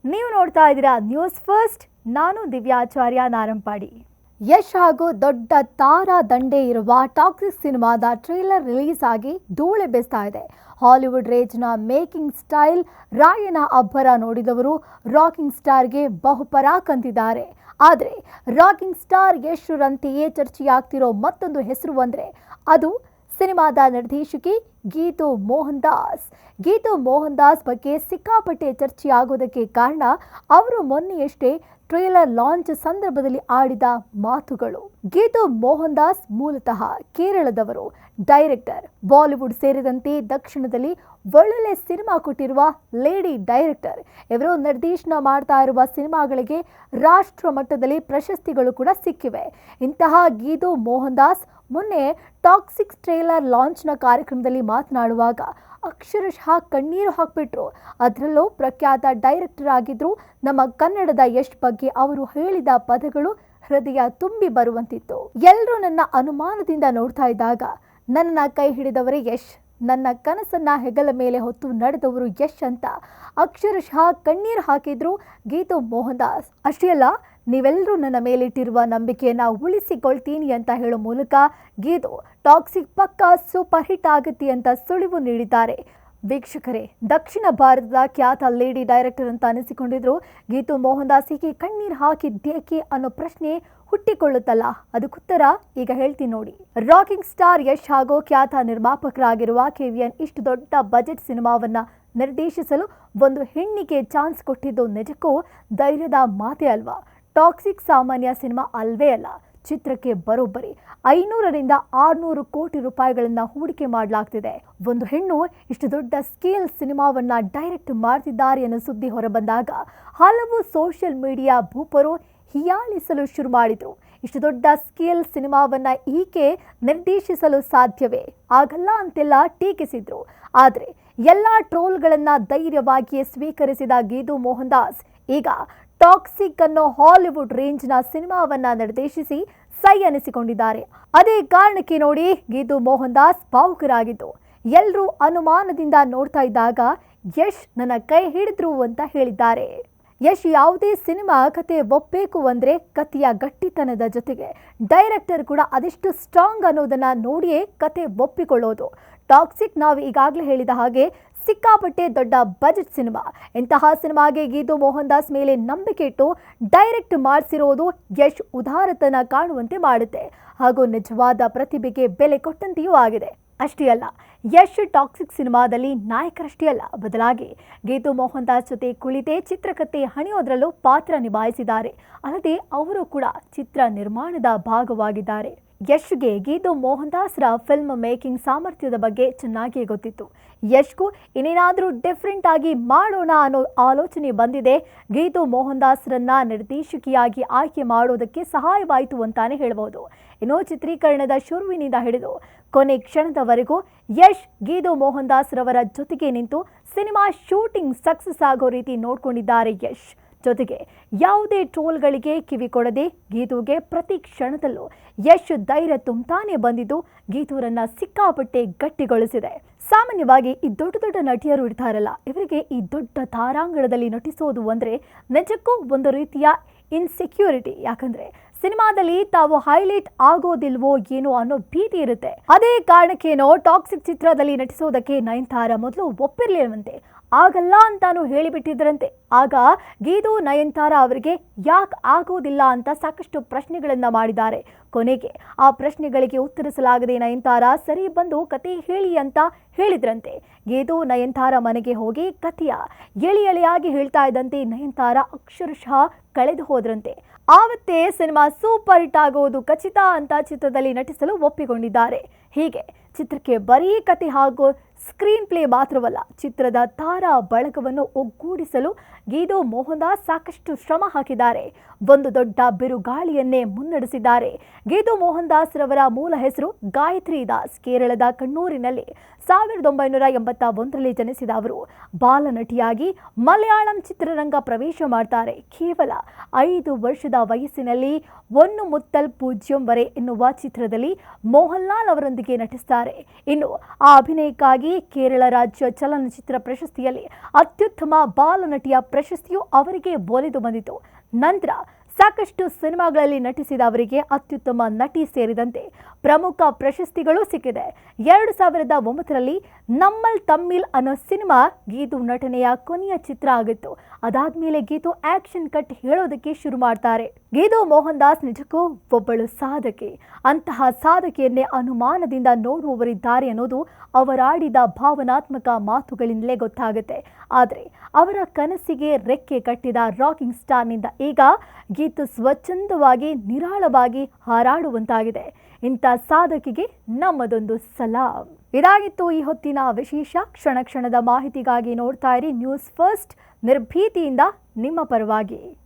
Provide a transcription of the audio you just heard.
ನೀವು ನೋಡ್ತಾ ಇದ್ದೀರಾ ನ್ಯೂಸ್ ಫಸ್ಟ್. ನಾನು ದಿವ್ಯಾಚಾರ್ಯ ನಾರಂಪಾಡಿ. ಯಶ್ ಹಾಗೂ ದೊಡ್ಡ ತಾರಾ ದಂಡೆ ಇರುವ ಟಾಕ್ಸಿಕ್ ಸಿನಿಮಾದ ಟ್ರೇಲರ್ ರಿಲೀಸ್ ಆಗಿ ಧೂಳೆ ಬೆಸ್ತಾ ಇದೆ. ಹಾಲಿವುಡ್ ರೇಂಜ್ನ ಮೇಕಿಂಗ್ ಸ್ಟೈಲ್ ರಾಯನ ಅಬ್ಬರ ನೋಡಿದವರು ರಾಕಿಂಗ್ ಸ್ಟಾರ್ಗೆ ಬಹುಪರಾಕ್ ಅಂತಿದ್ದಾರೆ. ಆದರೆ ರಾಕಿಂಗ್ ಸ್ಟಾರ್ ಯಶ್ ರಂತೆಯೇ ಚರ್ಚೆಯಾಗ್ತಿರೋ ಮತ್ತೊಂದು ಹೆಸರು ಅಂದರೆ ಅದು ಸಿನಿಮಾದ ನಿರ್ದೇಶಕಿ ಗೀತು ಮೋಹನ್ ದಾಸ್. ಗೀತು ಮೋಹನ್ ದಾಸ್ ಬಗ್ಗೆ ಸಿಕ್ಕಾಪಟ್ಟೆ ಚರ್ಚೆಯಾಗೋದಕ್ಕೆ ಕಾರಣ ಅವರು ಮೊನ್ನೆಯಷ್ಟೇ ಟ್ರೇಲರ್ ಲಾಂಚ್ ಸಂದರ್ಭದಲ್ಲಿ ಆಡಿದ ಮಾತುಗಳು. ಗೀತು ಮೋಹನ್ ದಾಸ್ ಮೂಲತಃ ಕೇರಳದವರು, ಡೈರೆಕ್ಟರ್. ಬಾಲಿವುಡ್ ಸೇರಿದಂತೆ ದಕ್ಷಿಣದಲ್ಲಿ ಒಳ್ಳೊಳ್ಳೆ ಸಿನಿಮಾ ಕೊಟ್ಟಿರುವ ಲೇಡಿ ಡೈರೆಕ್ಟರ್. ಇವರು ನಿರ್ದೇಶನ ಮಾಡ್ತಾ ಇರುವ ಸಿನಿಮಾಗಳಿಗೆ ರಾಷ್ಟ್ರ ಮಟ್ಟದಲ್ಲಿ ಪ್ರಶಸ್ತಿಗಳು ಕೂಡ ಸಿಕ್ಕಿವೆ. ಇಂತಹ ಗೀತು ಮೋಹನ್ ದಾಸ್ ಮೊನ್ನೆ ಟಾಕ್ಸಿಕ್ ಟ್ರೇಲರ್ ಲಾಂಚ್ನ ಕಾರ್ಯಕ್ರಮದಲ್ಲಿ ಮಾತನಾಡುವಾಗ ಅಕ್ಷರಶಃ ಕಣ್ಣೀರು ಹಾಕ್ಬಿಟ್ರು. ಅದರಲ್ಲೂ ಪ್ರಖ್ಯಾತ ಡೈರೆಕ್ಟರ್ ಆಗಿದ್ರು ನಮ್ಮ ಕನ್ನಡದ ಯಶ್ ಬಗ್ಗೆ ಅವರು ಹೇಳಿದ ಪದಗಳು ಹೃದಯ ತುಂಬಿ ಬರುವಂತಿತ್ತು. ಎಲ್ಲರೂ ನನ್ನ ಅನುಮಾನದಿಂದ ನೋಡ್ತಾ ಇದ್ದಾಗ ನನ್ನ ಕೈ ಹಿಡಿದವರೇ ಯಶ್, ನನ್ನ ಕನಸನ್ನ ಹೆಗಲ ಮೇಲೆ ಹೊತ್ತು ನಡೆದವರು ಯಶ್ ಅಂತ ಅಕ್ಷರಶಃ ಕಣ್ಣೀರು ಹಾಕಿದ್ರು ಗೀತು ಮೋಹನ್ ದಾಸ್. ಅಷ್ಟೇ ಅಲ್ಲ, ನೀವೆಲ್ಲರೂ ನನ್ನ ಮೇಲಿಟ್ಟಿರುವ ನಂಬಿಕೆಯನ್ನ ಉಳಿಸಿಕೊಳ್ತೀನಿ ಅಂತ ಹೇಳೋ ಮೂಲಕ ಗೀತು ಟಾಕ್ಸಿಕ್ ಪಕ್ಕಾ ಸೂಪರ್ ಹಿಟ್ ಆಗುತ್ತೆ ಅಂತ ಸುಳಿವು ನೀಡಿದ್ದಾರೆ. ವೀಕ್ಷಕರೇ, ದಕ್ಷಿಣ ಭಾರತದ ಖ್ಯಾತ ಲೇಡಿ ಡೈರೆಕ್ಟರ್ ಅಂತ ಅನಿಸಿಕೊಂಡಿದ್ರು ಗೀತು ಮೋಹನ್ ದಾಸ್ ಹೀಗೆ ಕಣ್ಣೀರು ಹಾಕಿದ್ದೇಕೆ ಅನ್ನೋ ಪ್ರಶ್ನೆ ಹುಟ್ಟಿಕೊಳ್ಳುತ್ತಲ್ಲ, ಅದಕ್ಕುತ್ತರ ಈಗ ಹೇಳ್ತೀನಿ ನೋಡಿ. ರಾಕಿಂಗ್ ಸ್ಟಾರ್ ಯಶ್ ಹಾಗೂ ಖ್ಯಾತ ನಿರ್ಮಾಪಕರಾಗಿರುವ ಕೆವಿಎನ್ ಇಷ್ಟು ದೊಡ್ಡ ಬಜೆಟ್ ಸಿನಿಮಾವನ್ನ ನಿರ್ದೇಶಿಸಲು ಒಂದು ಹೆಣ್ಣಿಗೆ ಚಾನ್ಸ್ ಕೊಟ್ಟಿದ್ದು ನಿಜಕ್ಕೂ ಧೈರ್ಯದ ಮಾತೇ ಅಲ್ವಾ? ಟಾಕ್ಸಿಕ್ ಸಾಮಾನ್ಯ ಸಿನಿಮಾ ಅಲ್ವೇ ಅಲ್ಲ. ಚಿತ್ರಕ್ಕೆ ಬರೋಬ್ಬರಿ 500ರಿಂದ 600 ಕೋಟಿ ರೂಪಾಯಿಗಳನ್ನ ಹೂಡಿಕೆ ಮಾಡಲಾಗ್ತಿದೆ. ಒಂದು ಹೆಣ್ಣು ಇಷ್ಟು ದೊಡ್ಡ ಸ್ಕೇಲ್ ಸಿನಿಮಾವನ್ನ ಡೈರೆಕ್ಟ್ ಮಾಡ್ತಿದ್ದಾರೆ ಅನ್ನೋ ಸುದ್ದಿ ಹೊರಬಂದಾಗ ಹಲವು ಸೋಷಿಯಲ್ ಮೀಡಿಯಾ ಭೂಪರು ಹಿಯಾಳಿಸಲು ಶುರು ಮಾಡಿದ್ರು. ಇಷ್ಟು ದೊಡ್ಡ ಸ್ಕೇಲ್ ಸಿನಿಮಾವನ್ನ ಈಕೆ ನಿರ್ದೇಶಿಸಲು ಸಾಧ್ಯವೇ? ಆಗಲ್ಲ ಅಂತೆಲ್ಲ ಟೀಕಿಸಿದ್ರು. ಆದರೆ ಎಲ್ಲ ಟ್ರೋಲ್ಗಳನ್ನ ಧೈರ್ಯವಾಗಿಯೇ ಸ್ವೀಕರಿಸಿದ ಗೀತು ಮೋಹನ್ ದಾಸ್ ಈಗ ಟಾಕ್ಸಿಕ್ ಅನ್ನೋ ಹಾಲಿವುಡ್ ರೇಂಜ್ನ ಸಿನಿಮಾವನ್ನ ನಿರ್ದೇಶಿಸಿ ಸೈ ಅನಿಸಿಕೊಂಡಿದ್ದಾರೆ. ಅದೇ ಕಾರಣಕ್ಕೆ ನೋಡಿ ಗೀತು ಮೋಹನ್ ದಾಸ್ ಭಾವುಕರಾಗಿದ್ದು ಎಲ್ಲರೂ ಅನುಮಾನದಿಂದ ನೋಡ್ತಾ ಇದ್ದಾಗ ಯಶ್ ನನ್ನ ಕೈ ಹಿಡಿದ್ರು ಅಂತ ಹೇಳಿದ್ದಾರೆ. ಯಶ್ ಯಾವುದೇ ಸಿನಿಮಾ ಕತೆ ಒಪ್ಪಬೇಕು ಅಂದ್ರೆ ಕಥೆಯ ಗಟ್ಟಿತನದ ಜೊತೆಗೆ ಡೈರೆಕ್ಟರ್ ಕೂಡ ಅದೆಷ್ಟು ಸ್ಟ್ರಾಂಗ್ ಅನ್ನೋದನ್ನ ನೋಡಿಯೇ ಕತೆ ಒಪ್ಪಿಕೊಳ್ಳೋದು. ಟಾಕ್ಸಿಕ್ ನಾವು ಈಗಾಗಲೇ ಹೇಳಿದ ಹಾಗೆ ಸಿಕ್ಕಾಪಟ್ಟೆ ದೊಡ್ಡ ಬಜೆಟ್ ಸಿನಿಮಾ. ಇಂತಹ ಸಿನಿಮಾಗೆ ಗೀತು ಮೋಹನ್ ದಾಸ್ ಮೇಲೆ ನಂಬಿಕೆ ಇಟ್ಟು ಡೈರೆಕ್ಟ್ ಮಾಡಿಸಿರೋದು ಯಶ್ ಉದಾರತನ ಕಾಣುವಂತೆ ಮಾಡುತ್ತೆ ಹಾಗೂ ನಿಜವಾದ ಪ್ರತಿಭೆಗೆ ಬೆಲೆ ಕೊಟ್ಟಂತೆಯೂ ಆಗಿದೆ. ಅಷ್ಟೇ ಅಲ್ಲ, ಯಶ್ ಟಾಕ್ಸಿಕ್ ಸಿನಿಮಾದಲ್ಲಿ ನಾಯಕರಷ್ಟೇ ಅಲ್ಲ, ಬದಲಾಗಿ ಗೀತು ಮೋಹನ್ ದಾಸ್ ಜೊತೆ ಕುಳಿತೇ ಚಿತ್ರಕಥೆ ಹಣಿಯೋದ್ರಲ್ಲೂ ಪಾತ್ರ ನಿಭಾಯಿಸಿದ್ದಾರೆ. ಅಲ್ಲದೆ ಅವರು ಕೂಡ ಚಿತ್ರ ನಿರ್ಮಾಣದ ಭಾಗವಾಗಿದ್ದಾರೆ. ಯಶ್ಗೆ ಗೀತು ಮೋಹನ್ ದಾಸ್ರ ಫಿಲ್ಮ್ ಮೇಕಿಂಗ್ ಸಾಮರ್ಥ್ಯದ ಬಗ್ಗೆ ಚೆನ್ನಾಗಿಯೇ ಗೊತ್ತಿತ್ತು. ಯಶ್ಗೂ ಇನ್ನೇನಾದರೂ ಡಿಫ್ರೆಂಟ್ ಆಗಿ ಮಾಡೋಣ ಅನ್ನೋ ಆಲೋಚನೆ ಬಂದಿದೆ. ಗೀತು ಮೋಹನ್ ದಾಸ್ರನ್ನ ನಿರ್ದೇಶಕಿಯಾಗಿ ಆಯ್ಕೆ ಮಾಡೋದಕ್ಕೆ ಸಹಾಯವಾಯಿತು ಅಂತಾನೆ ಹೇಳ್ಬೋದು. ಇನ್ನು ಚಿತ್ರೀಕರಣದ ಶುರುವಿನಿಂದ ಹಿಡಿದು ಕೊನೆ ಕ್ಷಣದವರೆಗೂ ಯಶ್ ಗೀತು ಮೋಹನ್ ದಾಸ್ ರವರ ಜೊತೆಗೆ ನಿಂತು ಸಿನಿಮಾ ಶೂಟಿಂಗ್ ಸಕ್ಸಸ್ ಆಗೋ ರೀತಿ ನೋಡ್ಕೊಂಡಿದ್ದಾರೆ ಯಶ್. ಜೊತೆಗೆ ಯಾವುದೇ ಟ್ರೋಲ್ಗಳಿಗೆ ಕಿವಿ ಕೊಡದೆ ಗೀತುಗೆ ಪ್ರತಿ ಕ್ಷಣದಲ್ಲೂ ಯಶ್ ಧೈರ್ಯ ತುಂಬತಾನೆ ಬಂದಿದ್ದು ಗೀತುರನ್ನ ಸಿಕ್ಕಾಪಟ್ಟೆ ಗಟ್ಟಿಗೊಳಿಸಿದೆ. ಸಾಮಾನ್ಯವಾಗಿ ಈ ದೊಡ್ಡ ದೊಡ್ಡ ನಟಿಯರು ಇರ್ತಾರಲ್ಲ, ಇವರಿಗೆ ಈ ದೊಡ್ಡ ತಾರಾಂಗಣದಲ್ಲಿ ನಟಿಸೋದು ಅಂದ್ರೆ ನಿಜಕ್ಕೂ ಒಂದು ರೀತಿಯ ಇನ್ಸೆಕ್ಯೂರಿಟಿ. ಯಾಕಂದ್ರೆ ಸಿನಿಮಾದಲ್ಲಿ ತಾವು ಹೈಲೈಟ್ ಆಗೋದಿಲ್ವೋ ಏನೋ ಅನ್ನೋ ಭೀತಿ ಇರುತ್ತೆ. ಅದೇ ಕಾರಣಕ್ಕೇನೋ ಟಾಕ್ಸಿಕ್ ಚಿತ್ರದಲ್ಲಿ ನಟಿಸೋದಕ್ಕೆ ನಯನತಾರ ಮೊದಲು ಒಪ್ಪಿರ್ಲಿಲ್ವಂತೆ. ಆಗಲ್ಲ ಅಂತಾನು ಹೇಳಿಬಿಟ್ಟಿದ್ರಂತೆ. ಆಗ ಗೀತು ನಯನತಾರ ಅವರಿಗೆ ಯಾಕೆ ಆಗೋದಿಲ್ಲ ಅಂತ ಸಾಕಷ್ಟು ಪ್ರಶ್ನೆಗಳನ್ನ ಮಾಡಿದ್ದಾರೆ. ಕೊನೆಗೆ ಆ ಪ್ರಶ್ನೆಗಳಿಗೆ ಉತ್ತರಿಸಲಾಗದೆ ನಯನತಾರ ಸರಿ ಬಂದು ಕತೆ ಹೇಳಿ ಅಂತ ಹೇಳಿದ್ರಂತೆ. ಗೀತು ನಯನತಾರ ಮನೆಗೆ ಹೋಗಿ ಕಥೆಯ ಎಳೆಯಾಗಿ ಹೇಳ್ತಾ ಇದ್ದಂತೆ ನಯನತಾರ ಅಕ್ಷರಶಃ ಕಳೆದು ಹೋದ್ರಂತೆ. ಆವತ್ತೇ ಸಿನಿಮಾ ಸೂಪರ್ ಹಿಟ್ ಆಗೋದು ಖಚಿತ ಅಂತ ಚಿತ್ರದಲ್ಲಿ ನಟಿಸಲು ಒಪ್ಪಿಕೊಂಡಿದ್ದಾರೆ. ಹೀಗೆ ಚಿತ್ರಕ್ಕೆ ಬರೀ ಕತೆ ಹಾಗೂ ಸ್ಕ್ರೀನ್ ಪ್ಲೇ ಮಾತ್ರವಲ್ಲ, ಚಿತ್ರದ ತಾರಾ ಬಳಗವನ್ನು ಒಗ್ಗೂಡಿಸಲು ಗೀತು ಮೋಹನ್ ದಾಸ್ ಸಾಕಷ್ಟು ಶ್ರಮ ಹಾಕಿದ್ದಾರೆ. ಒಂದು ದೊಡ್ಡ ಬಿರುಗಾಳಿಯನ್ನೇ ಮುನ್ನಡೆಸಿದ್ದಾರೆ. ಗೀತು ಮೋಹನ್ ದಾಸ್ ರವರ ಮೂಲ ಹೆಸರು ಗಾಯತ್ರಿ ದಾಸ್. ಕೇರಳದ ಕಣ್ಣೂರಿನಲ್ಲಿ 1981ರಲ್ಲಿ ಜನಿಸಿದ ಅವರು ಬಾಲನಟಿಯಾಗಿ ಮಲಯಾಳಂ ಚಿತ್ರರಂಗ ಪ್ರವೇಶ ಮಾಡ್ತಾರೆ. ಕೇವಲ 5 ವರ್ಷದ ವಯಸ್ಸಿನಲ್ಲಿ ಒನ್ನು ಮುತ್ತಲ್ ಪೂಜ್ಯಂ ವರೆ ಎನ್ನುವ ಚಿತ್ರದಲ್ಲಿ ಮೋಹನ್ ಲಾಲ್ ಅವರೊಂದಿಗೆ ನಟಿಸ್ತಾರೆ. ಇನ್ನು ಆ ಅಭಿನಯಕ್ಕಾಗಿ 2020ರಲ್ಲಿ ಕೇರಳ ರಾಜ್ಯ ಚಲನಚಿತ್ರ ಪ್ರಶಸ್ತಿಯಲ್ಲಿ ಅತ್ಯುತ್ತಮ ಬಾಲನಟಿಯ ಪ್ರಶಸ್ತಿಯು ಅವರಿಗೆ ಒಲಿದು ಬಂದಿತು. ನಂತರ ಸಾಕಷ್ಟು ಸಿನಿಮಾಗಳಲ್ಲಿ ನಟಿಸಿದ ಅವರಿಗೆ ಅತ್ಯುತ್ತಮ ನಟಿ ಸೇರಿದಂತೆ ಪ್ರಮುಖ ಪ್ರಶಸ್ತಿಗಳು ಸಿಕ್ಕಿದೆ. 2009ರಲ್ಲಿ ನಮ್ಮಲ್ ತಮ್ಮಿಲ್ ಅನ್ನೋ ಸಿನಿಮಾ ಗೀತು ನಟನೆಯ ಕೊನೆಯ ಚಿತ್ರ ಆಗಿತ್ತು. ಅದಾದ್ಮೇಲೆ ಗೀತು ಆಕ್ಷನ್ ಕಟ್ ಹೇಳೋದಕ್ಕೆ ಶುರು ಮಾಡ್ತಾರೆ. ಗೀತು ಮೋಹನ್ ದಾಸ್ ನಿಜಕ್ಕೂ ಒಬ್ಬಳು ಸಾಧಕಿ. ಅಂತಹ ಸಾಧಕಿಯನ್ನೇ ಅನುಮಾನದಿಂದ ನೋಡುವವರಿದ್ದಾರೆ ಅನ್ನೋದು ಅವರಾಡಿದ ಭಾವನಾತ್ಮಕ ಮಾತುಗಳಿಂದಲೇ ಗೊತ್ತಾಗುತ್ತೆ. ಆದರೆ ಅವರ ಕನಸಿಗೆ ರೆಕ್ಕೆ ಕಟ್ಟಿದ ರಾಕಿಂಗ್ ಸ್ಟಾರ್ನಿಂದ ಈಗ ಗೀತು ಸ್ವಚ್ಛಂದವಾಗಿ ನಿರಾಳವಾಗಿ ಹಾರಾಡುವಂತಾಗಿದೆ. ಇಂಥ ಸಾಧಕಿಗೆ ನಮ್ಮದೊಂದು ಸಲಾಂ. ಇದಾಗಿತ್ತು ಈ ಹೊತ್ತಿನ ವಿಶೇಷ. ಕ್ಷಣ ಕ್ಷಣದ ಮಾಹಿತಿಗಾಗಿ ನೋಡ್ತಾ ಇರಿ ನ್ಯೂಸ್ ಫಸ್ಟ್, ನಿರ್ಭೀತಿಯಿಂದ ನಿಮ್ಮ ಪರವಾಗಿ.